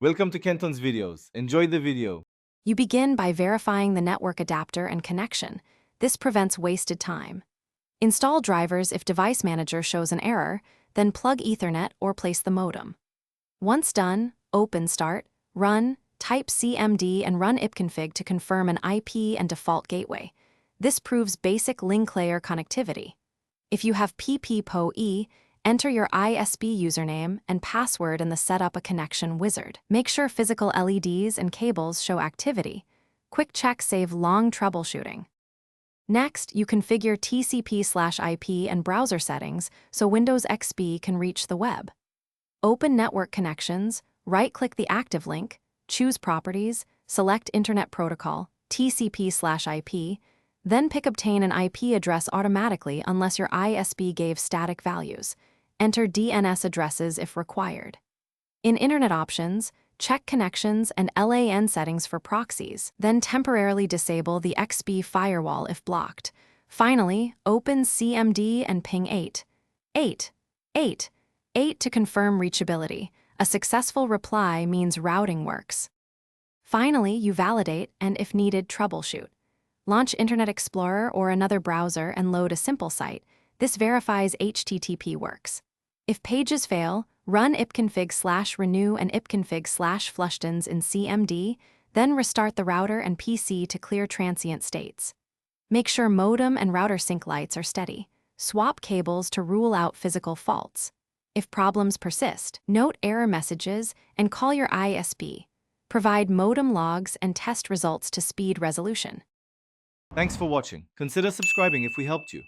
Welcome to Kenton's videos. Enjoy the video. You begin by verifying the network adapter and connection. This prevents wasted time. Install drivers if Device Manager shows an error, then plug Ethernet or place the modem. Once done, open Start, run, type cmd and run ipconfig to confirm an IP and default gateway. This proves basic link layer connectivity. If you have PPPoE, enter your ISP username and password in the Setup a Connection wizard. Make sure physical LEDs and cables show activity. Quick check save long troubleshooting. Next, you configure TCP/IP and browser settings so Windows XP can reach the web. Open Network Connections, right-click the active link, choose Properties, select Internet Protocol, TCP/IP, then pick Obtain an IP address automatically unless your ISP gave static values. Enter DNS addresses if required. In Internet Options, check Connections and LAN settings for proxies, then temporarily disable the XP firewall if blocked. Finally, open CMD and ping 8 to confirm reachability. A successful reply means routing works. Finally, you validate and, if needed, troubleshoot. Launch Internet Explorer or another browser and load a simple site. This verifies HTTP works. If pages fail, run ipconfig/renew and ipconfig/flushtons in CMD, then restart the router and PC to clear transient states. Make sure modem and router sync lights are steady. Swap cables to rule out physical faults. If problems persist, note error messages and call your ISP. Provide modem logs and test results to speed resolution. Thanks for watching. Consider subscribing if we helped you.